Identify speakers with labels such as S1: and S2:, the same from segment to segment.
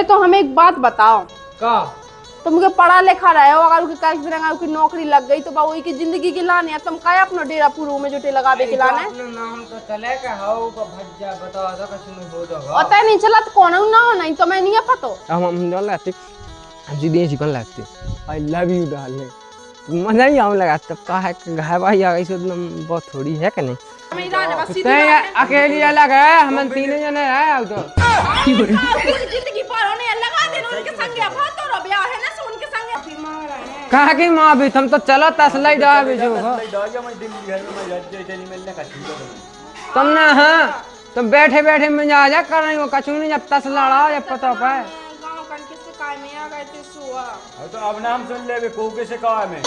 S1: तो हमें एक बात बताओ
S2: का
S1: तुम के पढ़ा लिखा रहे हो, अगर की नौकरी लग गई तो बाबू की जिंदगी की लाने है, तुम क्या अपना डेरा पुरू में जुटे लगावे के लाने
S2: अपना नाम तो चले का हाउ का भज्जा बता दा कछु नहीं हो जाएगा
S1: पता नहीं चला तो कौन ना हो नहीं तो मैं नहीं पता
S3: हम जान लगते हम सीधे चिकन लगते आई लव यू डार्लिंग मजा ही आने लगा तब का है घर भाई आ गई सो बहुत थोड़ी है कि नहीं अकेली अलग है हम तीन जने हैं तो
S1: जिंदगी पार होने लगा देना उनके संग बहुत तो ब्याह है ना सो उनके संग मांग रहे हैं
S3: कहा कि मां भी तुम तो चलो तसलाई डा भी जो तुम ना हां तुम बैठे बैठे में जा जा कर रही हो कछु नहीं जब तस लड़ा जब पता पाए
S1: गांव कन के से काय में आ गए थे सुआ
S4: तो अब नाम सुन ले बे को कैसे कहा में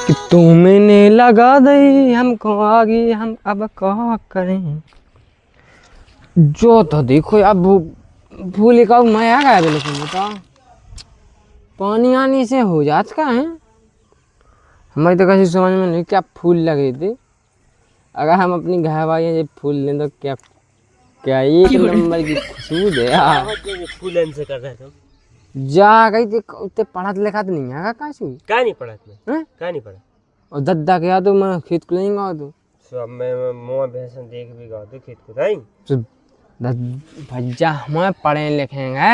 S3: कि तुमने लगा दई हमको आगे हम अब क्या करें जो तो देखो अब भूल का मैं आ गया बिल्कुल बता पानी आने से हो जात का है हमारी तो कैसे समझ में नहीं क्या फूल लगे थे अगर हम अपनी घर वाली ये फूल लें तो क्या क्या एक नंबर की खुशबू दे यार
S5: फूल से कर रहे तुम
S3: जा गई थी उतने पढ़ा लिखा तो नहीं आगा काशू
S5: क्या नहीं पढ़ा तुम्हें
S3: हैं
S5: क्या नहीं पढ़ा
S3: और दद्दा के तो मैं खेत को लेंगा तो
S5: सब मैं मुँह भैंसन देख भी गा दो खेत को नहीं
S3: तो भज्जा हमें पढ़े लिखेंगे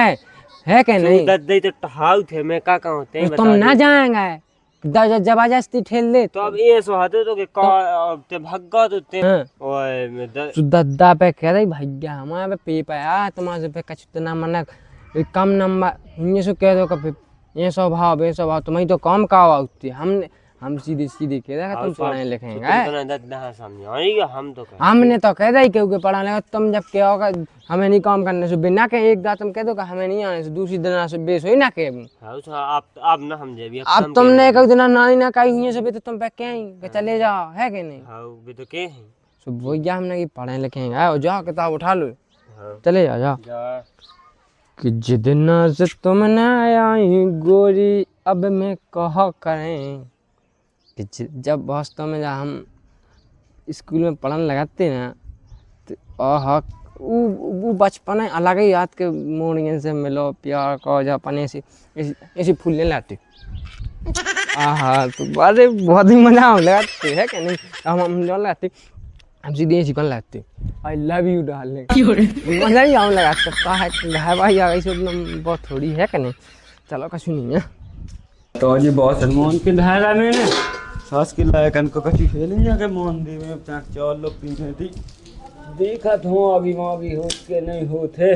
S3: है कि नहीं
S5: दद्दे तो टहाउ थे मैं क्या कहूँ ते
S3: तो तुम ना जाएंगे जबरदस्ती ठेल दे
S5: तो अब ये सोहाते तो कि ते भग्गा तो ते
S3: हाँ।
S5: ओए
S3: तो दद्दा पे कह रही भैया हमारे पे पेपर है तुम्हारे पे कछ इतना मन कम नंबर ये सो कह दो कभी ये स्वभाव तुम्हें तो कम का होती हम सीधे कह रहे तुम पढ़े लिखेंगे
S5: दद्दा सामने आएगा हम तो
S3: हमने तो कह रही क्योंकि पढ़ा लिखा तुम जब क्या होगा हमें नहीं काम करने से बिना के एक दात तुम कह दो हमें नहीं आने से दूसरी दिन से बेस हो ना के
S5: आप ना समझे भी
S3: अब तुमने कभी दिन नानी ना कही हुई से भी तो तुम पे कहीं चले जाओ है कि नहीं
S5: हाँ भी तो के हैं
S3: सो भैया हमने कि पढ़े लिखेंगे और जाओ किताब उठा लो चले जाओ कि जिदन से तुम न आई गोरी अब मैं कह करें कि जब वास्तव में जब हम स्कूल में पढ़ने लगाते ना तो वो बचपन अलग ही याद के मोड़ियन से मिलो प्यार को जब अपन ऐसे फूलने लाते तो बारे बहुत ही मजा आने लगाते है कि नहीं हम जो लाते हम सीधे chicken latte I love you darling मजा ही आने लगा सकता है घर भाई आ गई सो बहुत थोड़ी है कि नहीं चलो कछु नहीं है
S4: तो जी बहुत सलमान के धारा में ने सास के लायक को कछु खेले जाके मोहन दी में चाक चावल लो पीने थी देखा तो अभी मां भी होत के नहीं होते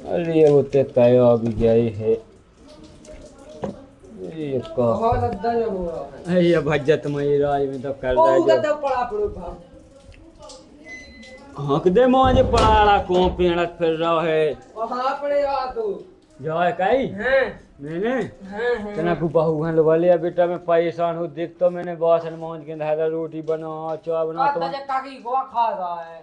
S4: अरे होते काय अभी गए है ये का
S3: बहुत अद्दा जब हो रहा है
S4: ये भज्जा तुम्हारी राज में तो कर रहा है
S3: गद्दा पड़ा पड़ो
S4: हक दे मुझे पड़ा को पेड़क फिर रहा है
S3: वहां पड़े जा तू
S4: जाए काई
S3: हैं
S4: मैंने
S3: हैं
S4: तना को बहू हल वाले बेटा मैं परेशान हो देख तो मैंने बासन मांझ के धारा रोटी बना चाय बना तो
S3: काकी गोवा खा रहा है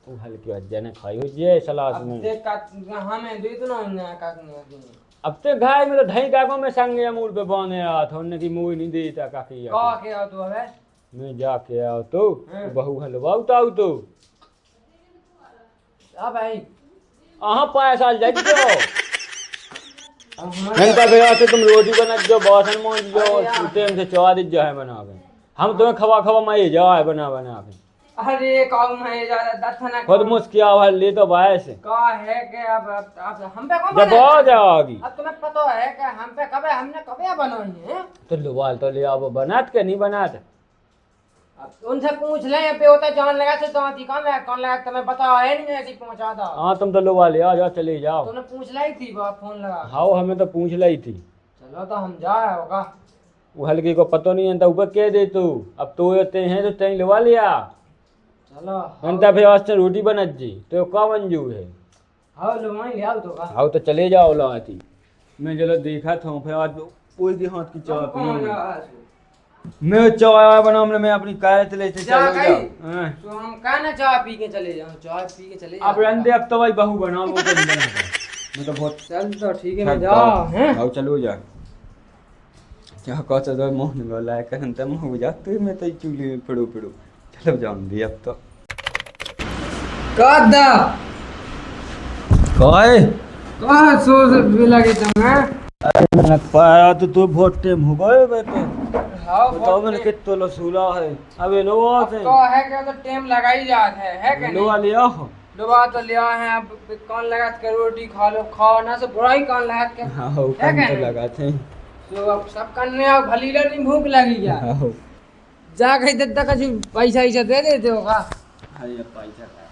S4: वो हल्की अज्जा ने खाई हो जे सलाद में
S3: देख का हमें दे तो ना काकी
S4: अब तो घाय में तो ढई काको में संगे मूड पे बांधे रहा था उन्होंने की मुंह नहीं देता काकी
S3: का के आ तू है
S4: मैं जाके आओ तो बहू हलवा उताऊ तो
S3: आ भाई
S4: आहा पैसा लग जाओ घंटा भैया से तुम रोटी बना जो बासन मांझ जो टाइम से चवा दीजिए है बना के हम तुम्हें खवा मैं जा है बना के
S3: अरे काऊ मैं ज्यादा दथना
S4: खुद मुस्किया वाल ले तो भाई से
S3: का है के अब हम पे कौन
S4: जब आ जाओगी
S3: अब तुम्हें पता है कि हम पे कब हमने कब बनाई है
S4: तो लुवाल तो ले आओ बनात के नहीं बनात
S3: अब उनसे पूछ ले पे होता जान लगा से तो कौन लगा तुम्हें पता है नहीं ऐसी पहुंचा था
S4: हाँ तुम तो लुवा ले आ जाओ चले जाओ
S3: तूने पूछ लाई थी बाप फोन लगा
S4: हाँ हमें तो पूछ लाई थी
S3: चलो तो हम जाए होगा
S4: वो हल्के को पता नहीं है तो ऊपर कह दे तू अब तो होते हैं तो तैं लुवा लिया
S3: चलो
S4: घंटा फिर वास्ते रोटी बनत जी तो का मंजूर है
S3: हाँ लो वहीं ले आओ तो का
S4: हाँ तो चले जाओ लाती मैं चलो देखा था फिर आज कोई के हाथ की चाय पी मैं चाय बना मैं अपनी कार चले से चलो जाओ
S3: तो हम का ना चाय पी के चले जाओ चाय पी के चले
S4: अब रंदे अब तो भाई बहू बनाओ वो तो नहीं बनाता मैं तो बहुत
S3: चल तो ठीक है मैं जाओ हैं
S4: आओ चलो जा क्या कहता तो मोहन गोला करन त मोह जा तू मैं तो चूल्हे में पड़ो चलो जाऊं दी अब तो
S2: कदा
S4: काय
S2: कहाँ सोच भी लगे तुम्हें
S4: मैंने पाया तो तू बहुत टाइम हो गए बेटे।
S2: हाँ
S4: बताओ मैंने कितना लसूला है। अब लो आते
S2: तो है क्या तो टाइम लगा ही जात है क्या
S4: लो
S2: नहीं
S4: लिया हो।
S2: डुबा तो लिया है अब कान लगा के रोटी खा लो खाओ ना से बुरा ही कान लगा के
S4: हाँ
S2: है क्या
S4: तो
S2: नहीं?
S4: लगाते हैं।
S2: तो अब सब करने अब भलीला नहीं भूख लगी क्या
S4: हाँ
S2: जा कहीं दत्ता का पैसा ऐसा दे देते होगा
S4: ये पैसा का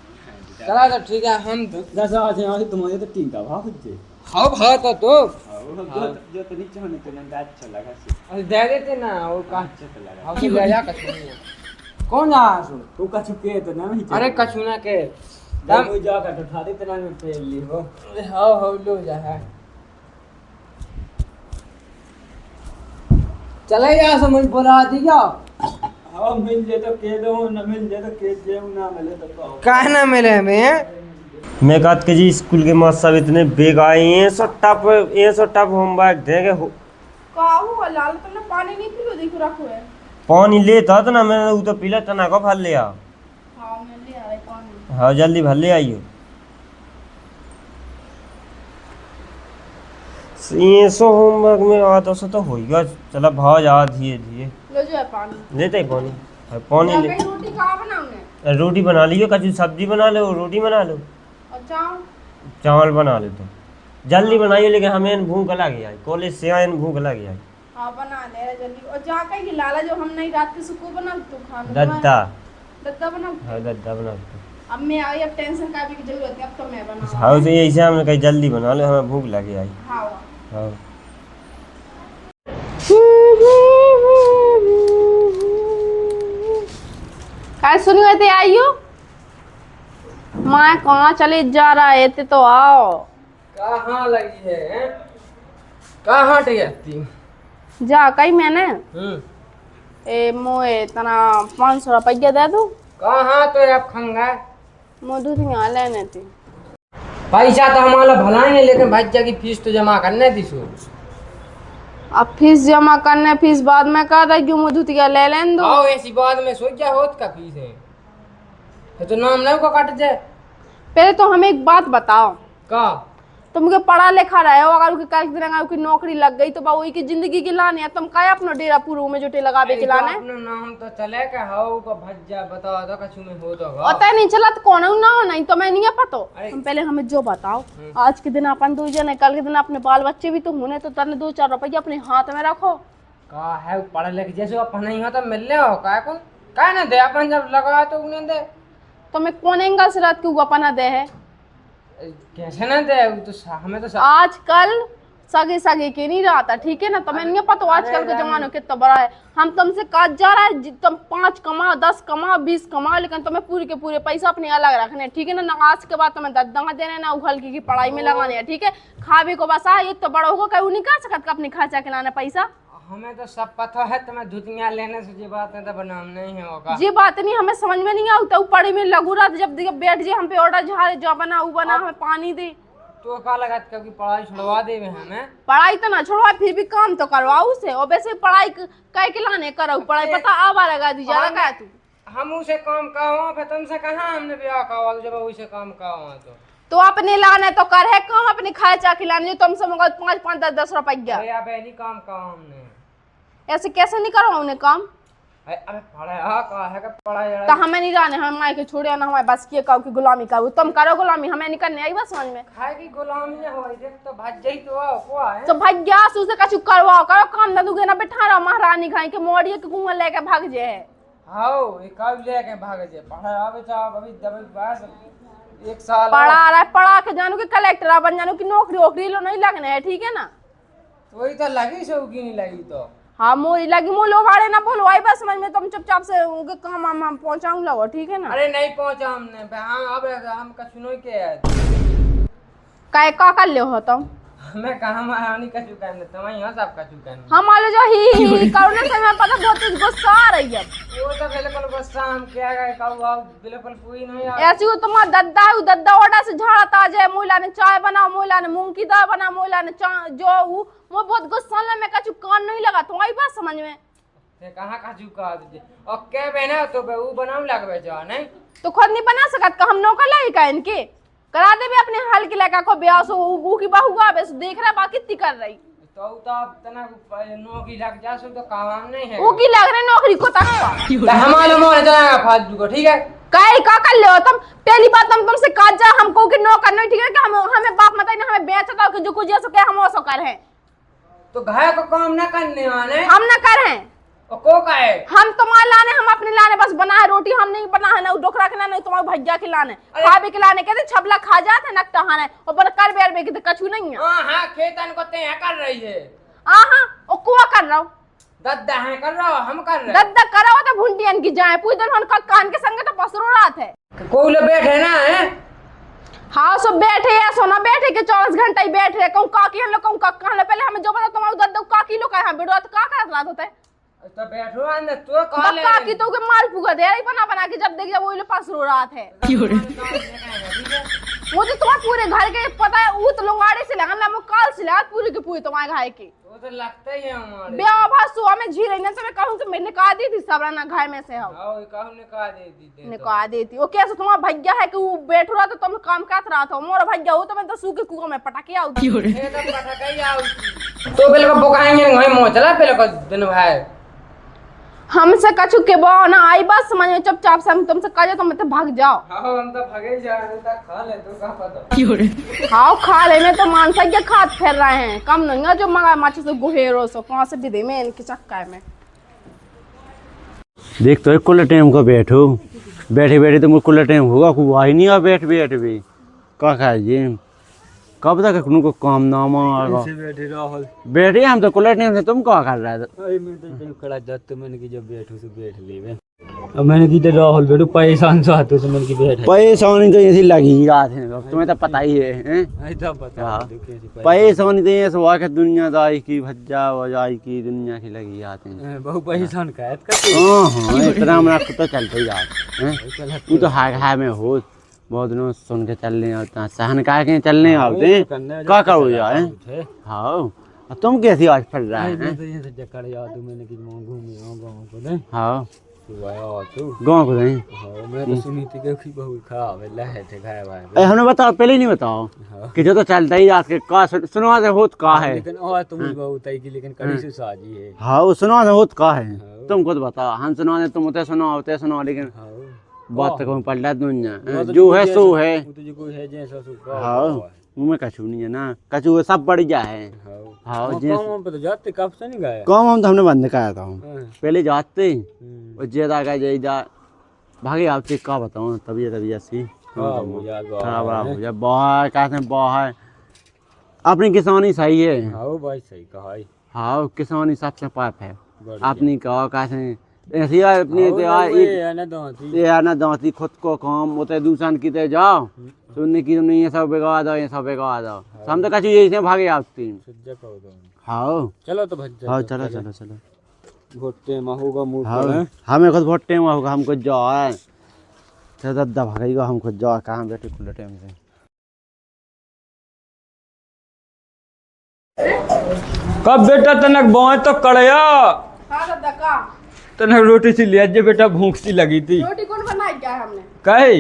S2: चला तो ठीक है हम
S4: 10 आज यहाँ तुम्हारे तो टीका भाव जे
S2: हाँ भाव तो
S4: जो तो नीचे होने तो ना अच्छा लगा से
S2: अरे दे देते ना वो का
S4: अच्छा तो लगा
S2: हम ले जा कछु कौन जा सो
S4: तू कछु के तो ना नहीं
S2: अरे कछु ना के
S4: दम हो जा का तो थारी तना में पे ली हो।
S2: हाँ लो जा है चले जा समझ बोला दिया
S4: हाँ मिल जाए तो के दो ना मिल जाए तो के जे ना मिले तो कहो
S2: काहे ना मिले हमें
S5: मैं कहत के जी स्कूल के मास्टर सब इतने बेग आए हैं सट्टा पे होमवर्क देंगे
S1: काहू लाल तुमने पानी नहीं पियो देखो रखो है।
S5: पानी लेता तो ना मैंने वो तो पीला तना को भर लिया।
S1: हाँ मैं ले आ रही पानी।
S5: हाँ जल्दी भर ले आइयो। ये सो होमवर्क में आता सो तो होएगा। चला भाव जा धीरे धीरे
S1: लो जो है पानी।
S5: लेते ही पानी पानी ले।
S1: कहीं रोटी कहाँ बनाऊंगे?
S5: रोटी बना लियो कछु सब्जी बना लो रोटी बना लो
S1: और चावल?
S5: चावल बना ले तो जल्दी बनाइए लेकिन हमें भूख लगी आई कॉलेज से आए भूख लगी आई।
S1: हाँ बना ले रहे जल्दी। और जा कहीं लाला जो हम नहीं रात के सुको बना तू खाना।
S5: दद्दा
S1: दद्दा बना।
S5: हाँ दद्दा बना दो।
S1: अब मैं आई अब टेंशन का भी की जरूरत है अब तो मैं बना।
S5: हाँ तो यही से हमने कही जल्दी बना लो हमें भूख लगी आई।
S1: हाँ
S5: हाँ
S1: काय सुनी हुए थे आइयो माँ कहाँ चले जा रहा है ते तो आओ।
S2: कहाँ लगी है हैं? कहाँ टिकती
S1: जा कहीं मैंने ए मोए तना 500 रुपया दे दो।
S2: कहाँ तो आप खंगा
S1: मो दूध यहाँ लेने थी।
S2: पैसा तो हमारा भलाएंगे लेकिन बच्चा की फीस तो जमा करने दी सो
S1: अब फीस जमा करने फीस बाद में कहा था क्यों मुझे दूधिया ले लेन दो।
S2: आओ ऐसी बात में सोच जा होत का फीस है फिर तो नाम नहीं को काट जाए
S1: पहले तो हमें एक बात बताओ
S2: का
S1: तुम के पढ़ा लिखा रहे हो अगर उनके कागज दिन की नौकरी लग गई तो बाबू की जिंदगी की लाने है तुम क्या अपना डेरा पूरा में जोटे लगावे के लाने।
S2: अपना नाम तो चले का हाउ का भज्जा बताओ तो कछु में हो तो
S1: पता नहीं चला तो कौन ना हो नहीं तो मैं नहीं पता।
S2: अरे।
S1: तुम पहले हमें जो बताओ आज के दिन अपन 2 जने कल के दिन अपने बाल बच्चे भी तो होने तो तने 2-4 रुपये अपने हाथ में रखो।
S2: का है पढ़े लिखे जैसे अपन नहीं हो तो मिल ले हो का कौन का ना दे अपन जब लगा तो उन्हें दे
S1: तो मैं कौन एंगल से रात क्यों अपना दे है
S2: कैसे ना दे वो तो हमें तो
S1: आजकल सगे सगे के नहीं रहा था ठीक है ना तुम्हें नहीं पता आजकल का जमाना कितना बड़ा है। हम तुमसे काज जा रहा है तुम 5 कमा 10 कमा 20 कमा लेकिन तुम्हें पूरे के पूरे पैसा अपने अलग रखने ठीक है ना आज के बाद तुम्हें दद्दा देने ना उखल की पढ़ाई में लगाने है ठीक है। खावे को बस एक तो बड़ा होगा कहीं नहीं कह सकता अपने खर्चा के लाने पैसा।
S2: हमें तो सब पता है तुम्हें धुतियाँ लेने से जी बात है तो बनाम नहीं है होगा
S1: ये बात नहीं हमें समझ में नहीं आता पढ़े में लगू रहा जब देखिए बैठ जाए हम पे ऑर्डर झाड़े जो बना वो बना हमें पानी दे
S2: तो का लगा क्योंकि पढ़ाई छुड़वा देवे हमें
S1: पढ़ाई तो ना छोड़वा फिर भी काम तो करवाओ से और वैसे पढ़ाई कह के लाने करो पढ़ाई पता आवा लगा दी ज्यादा क्या तू
S2: हम उसे काम का हुआ फिर तुमसे कहा हमने ब्याह का हुआ जब उसे काम का हुआ
S1: तो अपने लाने तो कर है काम अपने खर्चा खिलाने जो तुमसे मंगा 5-5-10 रुपया
S2: अरे अब नहीं काम का हमने
S1: ऐसे कैसे नहीं करो उन्हें काम।
S2: अबे पढ़ाई हाँ का है का पढ़ाई
S1: तो हमें नहीं जाने हम माई के छोड़े ना हमारे बस किए की गुलामी करो तुम करो गुलामी हमें नहीं करने आई बस समझ में
S2: खाए की गुलामी हो देख तो भाज जाई तो आओ को है
S1: तो भग्यास उसे कछु करवाओ करो काम ना दुगे ना बैठा रहो महारानी खाई के मोड़िए के कुआं लेके भाग जे है।
S2: हां ये कब लेके भाग जे पढ़ाई आवे चाह अभी जब बस 1 साल
S1: पढ़ा रहा है पढ़ा के जानू कि कलेक्टर बन जानू कि नौकरी वोकरी लो नहीं लगने है ठीक है ना।
S2: वही तो लगी सो की नहीं लगी तो
S1: हाँ मोरी लगी मोलो वाले ना बोलो आई बस समझ में तुम चुपचाप से उनके काम हम पहुंचाऊं लगो ठीक है ना।
S2: अरे नहीं पहुंचा हमने हाँ अब हम का सुनो के
S1: काय का कर ले हो तुम
S2: मैं कहां महारानी का चुका है तुम यहां सब का चुका है
S1: हम वाले जो ही करने से मैं पता बहुत गुस्सा आ रही है
S2: वो तो बिल्कुल गुस्सा हम क्या गए कहू बिल्कुल कोई नहीं आ
S1: ऐसी हो तुम्हारा दद्दा ओडा से झाड़ता जाए मोला ने चाय बनाओ मोला ने मूंग की दाल बना मोला ने जो वो बहुत गुस्सा ले मैं कछु कान नहीं लगा तो आई बात समझ में
S2: ते कहां का चुका दे और के बहना तो वो बनाऊ लगबे जा नहीं
S1: तो खुद नहीं बना सकत का हम नौकर लाई का इनके करा दे भी अपने हाल के लड़का को ब्याह सो ऊ की बहू का बस देख रहा बाकी कितनी कर रही
S2: तो तना नौकरी लग जा सो तो काम नहीं है
S1: ऊ की लग रही नौकरी को तक
S2: तो हमारे मोर चलाएगा फालतू को ठीक है
S1: काहे का कर ले हो तुम पहली बात हम तुमसे काज जा हमको कि नौकर नहीं ठीक है कि हम हमें बाप मत ना हमें बेचता कि जो कुछ जैसे के हम वो कर हैं
S2: तो घाय को काम ना करने वाले
S1: हम ना कर हैं
S2: और को का है
S1: हम तुम्हारे लाने हम अपने लाने बस बना है रोटी हम नहीं बना है ना डोकरा के लाने तुम्हारे भैया के लाने खाबे के लाने कहते छबला खा जाते नकटा हाने और पर कर बेर बे के कछु नहीं है
S2: हां खेतन को ते कर रही है
S1: हां ओ कुआ कर रहा हूं
S2: दद्दा है कर रहा हम कर रहे
S1: दद्दा करा हो तो भुंडियन की जाए पूरी दिन उनका कान के संग तो पसरो रात है
S2: कोई बैठे ना है
S1: हाँ सब बैठे है सोना बैठे के 24 घंटा ही बैठ रहे कहूं काकी हम लोग कहूं काका पहले हमें जो बता तुम्हारे दद्दा काकी लोग है बेड़ो तो का करत रात होता है
S2: तो बैठो अंदर तो कहा ले
S1: काकी तो के माल फुगा दे रही बना बना के जब देख जब वो लोग पसरो रात है वो तो तुम्हारे पूरे घर के पता है ऊत लोंगाड़े से लगा ना काल से लगा पूरी के पूरी तुम्हारे घाय की
S2: वो तो लगता ही है हमारे
S1: ब्याह भा सुहा में झी रही ना तो मैं कहूं कि मैंने कहा दी थी सबरा ना घाय में से हो
S2: हां कहूं ने कहा दे दी
S1: ने कहा देती वो कैसे तुम्हारा भैया है कि वो बैठ रहा तो तुम काम करत रहा था मोर भैया हो तो मैं तो सूखे कुआं में पटाके आऊ
S2: ये तो पटकाई आउ तो पहले को बोकाएंगे वही मो चला पहले को दिन भाई
S1: हमसे कछु के बो ना आई बस समझ में चुपचाप से हम तुमसे कह तो मत भाग जाओ
S2: हां हम तो भागे जा रहे थे खा ले तो का पता
S1: खाओ खा ले में तो मानसा के खात फेर रहे हैं कम नहीं है जो मगा माची से गुहेरो सो कहां से विदे में इनके चक्का में
S4: देख तो एक कुल टाइम को बैठो बैठे बैठे तो मुझे कुल टाइम होगा को वही नहीं आ बैठ बैठ भी का खाइए कब तक को काम ना मार
S5: बैठे राहुल
S4: बैठे हम तो कुल टाइम से तुम क्या कर रहे थे
S5: अरे मैं तो खड़ा जाते मैंने कि जब बैठो से बैठ ले अब मैंने की राहुल बैठो परेशान से हाथों से मैंने की बैठ
S4: परेशानी तो ऐसी लगी रात है तुम्हें तो पता ही है
S5: ऐसा पता
S4: परेशानी तो ये हुआ कि दुनियादारी की भज्जा वजाई की दुनिया की लगी आते हैं
S5: बहु परेशान का
S4: हाँ इतना मेरा तो चलते ही जाते तू तो हाय में हो बहुत दिनों सुन के चलने आता सहन का के चलने आते क्या करो यार हाँ तुम कैसी आज फट रहा है
S5: मैंने की घूमे गाँव को नहीं
S4: हाँ
S5: तू
S4: गाँव को नहीं
S5: मैं तो सुनी थी कि बहुत खराब है लहे थे खाए भाई
S4: हमने बताओ पहले ही नहीं बताओ कि जो तो चलता ही रात के का सुनवा से होत का है
S5: लेकिन और तुम बहुत है कि लेकिन कड़ी से साजी है
S4: हाँ वो सुनवा से होत का है तुम खुद बताओ हम सुनवा तुम उतने सुनाओ लेकिन बात तो कहूँ पलटा दुनिया जो है सो है हाँ मुँह कछु नहीं है ना कछु सब बढ़ गया है हाँ
S5: तो जाते कब से नहीं गए
S4: काम हम तो हमने बंद कराया था पहले जाते और ज्यादा का जा भागे आपसे क्या बताऊँ तबीयत सी खराब हो जाए बहुत कहते हैं बहुत अपनी किसानी सही है
S5: भाई सही कहा
S4: हाँ किसानी सबसे पाप है अपनी कहा कैसे ऐसी अपनी ना दांती खुद को काम होते दूसरा की ते जाओ सुनने की नहीं ये सब बेगा दो ये सब बेगा दो हम तो कछु यही भागे आपती हाँ
S5: चलो तो भज
S4: हाँ चलो चलो चलो
S5: भोटे में होगा मुंह
S4: हाँ हमें खुद भोटे में होगा हमको जाओ है तो दद्दा भागेगा हमको जाओ कहाँ बैठे खुले टाइम से
S5: कब बेटा तनक बहुत तो कड़या
S1: हां दादा का
S5: तनक रोटी सी लिया जे बेटा भूख सी लगी थी
S1: रोटी कौन बनाई क्या हमने
S5: कहे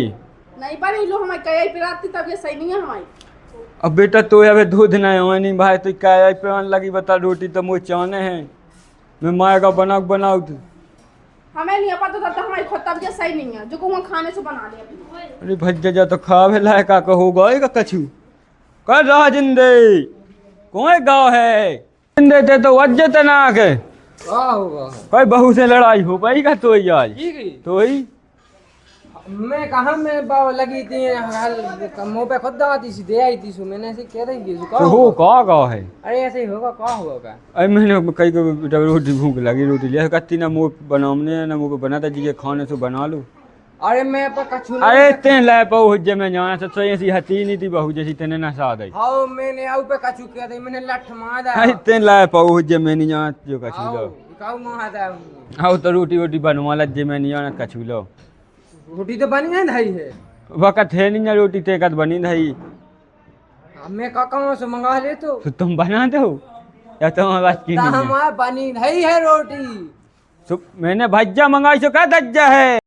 S1: नहीं बनी लो हमें कई पिराती तब ये सही नहीं है हमारी
S5: अब बेटा तो अबे 2 दिन आए हुए नहीं भाई तो क्या पे लगी बता रोटी तो मुझे चाहने हैं मैं माया का बनाऊ थी
S1: हमें नहीं पता था तो हमारी खुद तबीयत सही नहीं है जो को खाने से बना लिया
S5: अरे भज्जा जा तो खा भी लायक का होगा का कछु कर रहा जिंदे कौन गाँव है जिंदे थे तो वज्जत ना के
S2: होगा
S5: कोई बहू से लड़ाई हो पाई का तो ही आज तो ही
S2: मैं कहा मैं बाबा लगी थी मुंह पे खुद दवाती सी दे आई थी सो मैंने ऐसे कह रही थी
S5: तो हो का है
S2: अरे ऐसे ही होगा का होगा
S5: अरे मैंने कई को बेटा रोटी भूख लगी रोटी लिया कत्ती ना मुँह बनाने ना मुँह बनाता जी खाने से बना लो
S2: अरे मैं पर कछु
S5: अरे तेन लाए पाऊ हुज्जे में जाना सब सही ऐसी हती नहीं थी बहू जैसी तेने ना साथ आई
S2: हां मैंने आउ पे कछु किया था मैंने लठ मार दा
S5: अरे तेन लाए पाऊ हुज्जे में नहीं जाना जो कछु लो
S2: काऊ मार दा
S5: आओ तो रोटी बनवा लज्जे में नहीं जाना कछु लो
S2: रोटी तो बनी है भाई है
S5: वक्त है नहीं ना रोटी ते कद बनी नहीं
S2: मैं का कहां से मंगा ले तो
S5: तुम बना दो या तुम बात की नहीं
S2: हमारा बनी नहीं है रोटी
S5: मैंने भज्जा मंगाई सो क्या दज्जा है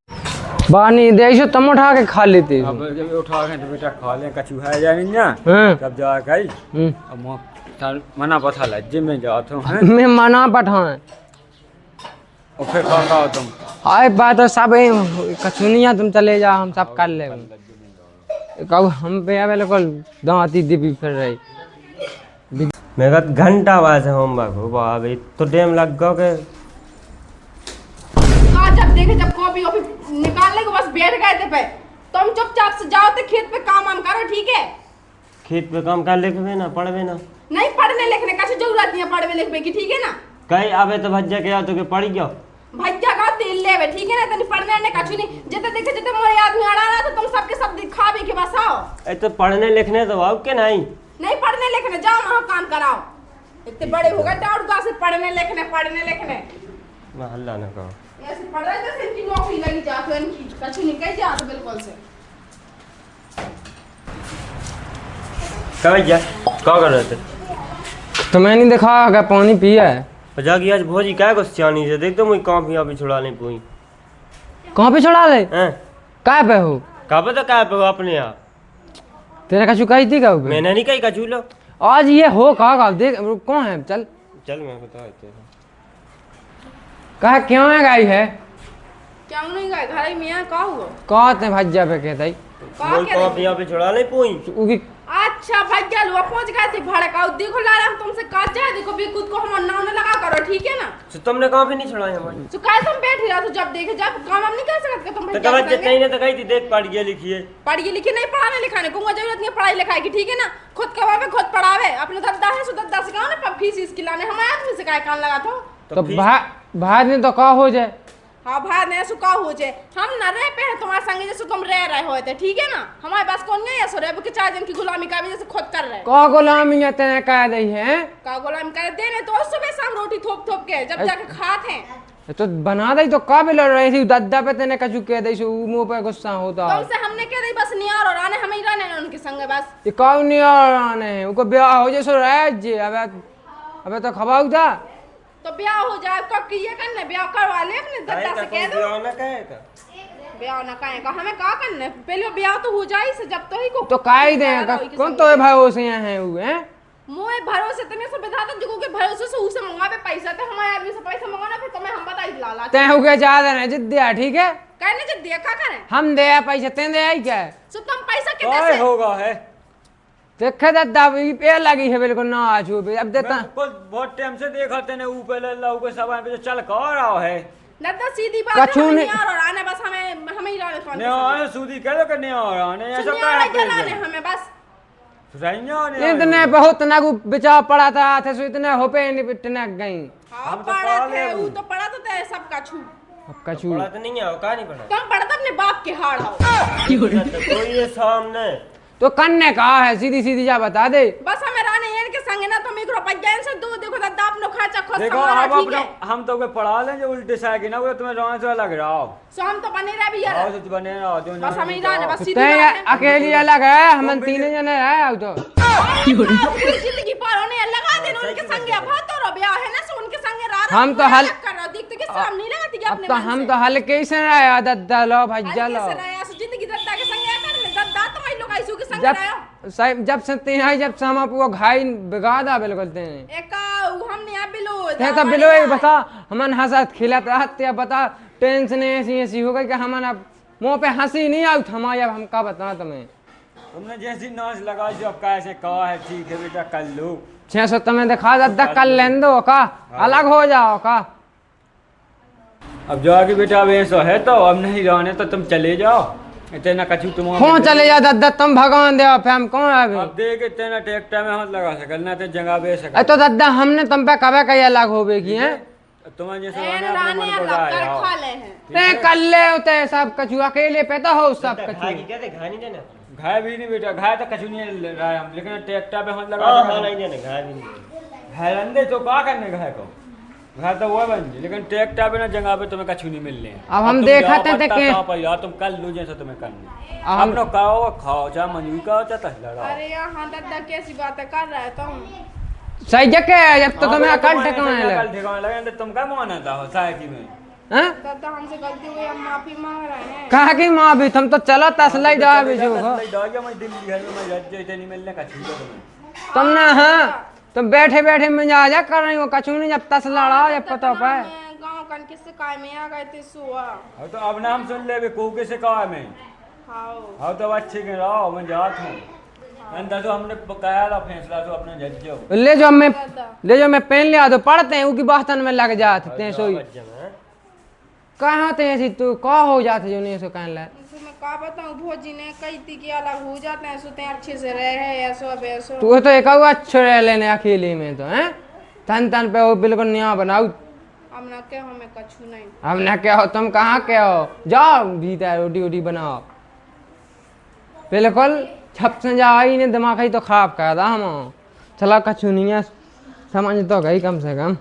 S3: बानी दे तुम उठा के खा लेते हो।
S5: अब जब उठा के तो बेटा खा ले कछु है जा नहीं ना
S3: हाँ।
S5: तब जा गई
S3: हम्म।
S5: अब मो मना पथा लज्जे में जात हूँ हैं
S3: मैं मना पठाए
S5: और फिर खा तुम
S3: आए बात तो सब कछुनिया तुम चले जाओ हम सब कर ले कहू हम पे बिल्कुल दांती दिबी फिर रही।
S6: मेरा घंटा बाद होमवर्क हो बाबा तो टाइम लग गया के
S1: जब देखे जब कॉपी वॉपी निकालने को बस बैठ गए थे पे तुम चुपचाप से जाओ तो खेत पे काम वाम करो ठीक है।
S6: खेत पे काम कर लिखबे ना पढ़बे ना
S1: नहीं पढ़ने लिखने का जरूरत नहीं है पढ़ने लिखने की ठीक है ना।
S6: कहीं आवे तो भज्जा के तो के पढ़ गयो
S1: भैया का तेल लेवे ठीक है ना तनी पढ़ने ने कछु नहीं जते देखे जते मोरे आदमी अड़ा रहा तो तुम सबके सब दिखावे के बस आओ।
S6: ए तो पढ़ने लिखने तो आओ के
S1: नहीं पढ़ने लिखने जाओ वहां काम कराओ इतने बड़े हो गए डाउट का से पढ़ने लिखने
S6: मैं हल्ला ना कहो
S1: ऐसे पढ़ रहे थे इनकी नौकरी लगी जा तो इनकी कछु नहीं कही जा तो बिल्कुल से
S6: कहाँ जा क्या कर रहे थे
S3: तुम्हें नहीं देखा क्या पानी पिया है
S6: जागी आज भोजी क्या को सियानी से देख दो मुझे काम यहाँ पे छुड़ा नहीं पुई
S3: कहाँ पे छोड़ा ले
S6: हैं
S3: काय पे हो
S6: कहाँ पे तो क्या पे हो अपने यहाँ
S3: तेरे कछु कही थी क्या
S6: मैंने नहीं कही कछू लो
S3: आज ये हो कहा देख कौन है चल
S6: चल मैं बता
S3: कहा क्यों है गाई है
S1: क्या नहीं गए घर में यहाँ का हुआ
S3: कहते भज्जा पे कहते
S6: बोल काम यहाँ पे छुड़ा नहीं पुई
S3: उगी
S1: अच्छा भैया लो पहुंच गए थे भड़काओ देखो ला रहा हम तुमसे काट जाए देखो भी खुद को हम नाव न लगा करो ठीक है ना।
S6: तो तुमने कहाँ पे नहीं छुड़ाया हमारी
S1: तो कैसे हम बैठ रहा तो जब देखे जब काम हम नहीं कर सकते तुम
S6: तो कहा जितने ने तो कही थी देख पढ़ गया लिखिए
S1: पढ़िए लिखे नहीं पढ़ाने लिखाने को जरूरत नहीं है पढ़ाई लिखाई की ठीक है ना। खुद कमावे खुद पढ़ावे अपने दद्दा है सो दद्दा से कहा ना फीस इसकी लाने हमारे आदमी से काय कान लगा था
S3: तो भाई ने तो कहा हो जाए
S1: हाँ भाई ने सुका हो जाए हम न रह पे हैं तुम्हारे संगे जैसे तुम रह रहे होते ठीक है ना। हमारे पास कौन नहीं है सो रहे कि 4 दिन की गुलामी का भी जैसे खुद कर रहे
S3: कहा गुलामी तेने कह दी है
S1: का गुलामी कर देने तो सुबह शाम रोटी थोप थोप के जब जाके खाते हैं
S3: तो बना दई तो का भी लड़ रही थी दद्दा पे तेने कछु कह दी सो मुंह पे गुस्सा होता
S1: तुमसे हमने कह दी बस नियार और आने हमें ही रहने उनके संग बस
S3: ये कौन नहीं और आने हैं उनको ब्याह हो जैसो रह जे अबे तो खबाऊ था
S1: तो ब्याह हो जाए कब की ये करने ब्याह करवा ले अपने दद्दा से कह दो ब्याह ना कहे का हमें का करने पहले ब्याह तो हो जाए से जब तो ही को
S3: तो का ही दे कौन तो है भाई उसे हैं वो हैं
S1: मोए भरोसे तने से बिधा तो जो के भरोसे से उसे मंगावे पैसा तो हमारे आदमी से पैसा मंगाना फिर तुम्हें हम बताई लाला
S3: तै हो गया ज्यादा नहीं जिद्दिया ठीक है
S1: कहने जे देखा करें
S3: हम दे पैसा तें दे आई क्या
S1: सो तुम पैसा
S5: काय
S1: कितने से
S5: होगा है
S3: देखे दद्दा पे लगी है बिल्कुल ना आजू अब देता
S5: कुछ बहुत टाइम से देखा तेने ऊपर लल्ला ऊपर सब पे चल कर रहा है
S1: नद्दा सीधी बात है
S3: कछु
S1: हमें
S3: नहीं-
S1: नियार और आने बस हमें ही रहने कौन
S5: ने आने सूदी कह दो कि ने आने ऐसा
S1: नियार
S5: क्या
S1: जलाने हमें बस
S5: सही ने
S3: इतने बहुत नगु बिचाव पड़ा था थे सो इतने होपे नहीं इतने गई
S1: हाँ
S5: हम तो
S1: पढ़े
S5: पढ़ा
S1: थे
S5: ले
S1: वो तो पढ़ा तो थे सबका छू
S3: अब कछु
S6: पढ़ा तो नहीं है कहा नहीं पढ़ा
S1: तुम पढ़ता अपने बाप के हाड़ हो
S6: तो ये सामने
S3: तो कन्ने कहा है सीधी सीधी जा बता दे
S1: बस हमें रानी येन के संग ना तुम 1 रुपया से दो देखो दादा अपनो खर्चा खुद
S5: देखो
S1: संभाला
S5: हम
S1: ठीक
S5: अपना
S1: है।
S5: हम तो के पढ़ा लेंगे उल्टे साइड की ना वो तुम्हें रोने से लग रहा हो
S1: सो हम तो बने रह भी यार
S5: आओ तो बने रहो जो
S1: बस हमें ही रहने बस सीधी
S3: तै
S1: बात है
S3: अकेली अलग है हम तीन जने है अब तो
S1: पूरी जिंदगी पार होने लगा देना उनके संग अब तो रो ब्याह है ना सो उनके संग रहा
S3: हम तो हल-
S1: कर रहा देखते कि शर्म नहीं लगती कि
S3: अब
S1: अपने
S3: तो
S1: मन
S3: हम
S1: से।
S3: तो हल्के ही से रहा दद्दा लो भज्जा लो
S1: कैसे रहा सो जिंदगी दद्दा के संग कर ले दद्दा तो मैं लोग ऐसू के संग
S3: जब
S1: रहा
S3: जब से तीन है जब से हम आपको घाई बिगाड़ा बिल्कुल तेने
S1: एका हमने अब बिलो
S3: ते तो बिलो ही बता हमन हंसत खिलत रहते बता टेंशन ऐसी ऐसी हो गई कि हमारा मुंह पे हंसी नहीं आई हमारे अब हम का बता तुम्हें
S5: तुमने जैसी नाच लगाई जो अब कैसे कहा है ठीक है बेटा कर लो
S3: 600 तुम्हें दिखा दद्दा कल लेन दो का अलग हो जाओ का
S5: अब जाके बेटा अब ऐसा है तो अब नहीं रहने तो तुम चले जाओ इतना कछु तुम
S3: कौन चले जा दद्दा तुम भगवान दे फिर हम कौन अभी
S5: अब देख इतना ट्रैक्टर में हाथ लगा सकल ना तो जगह बे सकल
S3: तो दद्दा हमने तुम पे कबे कई अलग होबे की हैं
S5: तुम्हें जैसे
S1: एन
S5: रहना अपने
S1: रानी
S5: मन को
S1: अलग कर
S5: जाए
S1: खा ले हैं
S3: ते कर ले होते सब कछु अकेले पे तो हो सब
S6: घाई
S3: कछु
S6: की कहते घाई नहीं देना
S5: घाय भी नहीं बेटा घाय तो कछु नहीं ले रहा है हम लेकिन ट्रैक्टर पे हाथ लगा
S6: हाँ
S5: सकल
S6: नहीं देना घाई भी नहीं
S5: घाय अंदे तो क्या करने घाय को घाय तो वो बन जी लेकिन ट्रैक्टर पे ना जगह पे तुम्हें कछु नहीं मिलने
S3: अब हम देखते थे कि
S5: तुम कल लो जैसा तुम्हें करने
S3: अब हम-
S5: अपनो खाओ खाओ चाहे मंजूरी खाओ चाहे लड़ाओ
S1: अरे यहाँ दद्दा कैसी बातें कर रहे तुम
S3: सही जगह है, जब तो तुम्हें
S5: हाँ,
S3: अकल
S5: तुम्हारे
S3: ठिकाने
S5: अकल
S3: लगे
S5: ठिकाने लगे तो तुम क्या माना था साइकिल में
S3: हैं?
S1: दादा हमसे गलती हुई, हम माफी मांग रहे हैं।
S3: कहा कि माँ भी तुम तो चलो तसला ही दवा बेचो
S5: मैं दिल्ली है मैं राज्य इतनी मिलने का छूट तुम्हें
S3: तुम ना हाँ तुम बैठे बैठे मजा कर रही हो कछू नहीं जब तस लड़ा जब पता पाए
S1: गाँव कन किससे काय में आ गए थे सुआ।
S5: अब तो अब नाम सुन ले को कैसे कहा मैं
S1: हाँ
S5: अब तो अच्छे के रहो मैं जात हूँ अंदर तो हमने बकाया ला फैसला तो अपने जज
S3: ले जो मैं पेन ले आ तो पढ़ते हैं उनकी बर्तन में लग जाते हैं सोई कहाँ थे ऐसी तू कहा हो जाते जो नहीं सो कहने लगे
S1: मैं का बताऊं, भोजी ने कई थी कि अलग हो जाते हैं, सोते हैं अच्छे से रहे हैं ऐसो वैसो।
S3: तू तो एक अच्छे रह लेने अकेले में तो हैं तन तन पे वो बिल्कुल नया बनाऊ
S1: अब ना क्या हमें कछु नहीं।
S3: अब ना क्या हो तुम कहाँ क्या हो जाओ भीतर रोटी वोटी बनाओ बिल्कुल छप से जाओ ही नहीं दिमाग ही तो खराब कर रहा हम चला कछु नहीं है समझ तो गई कम से कम।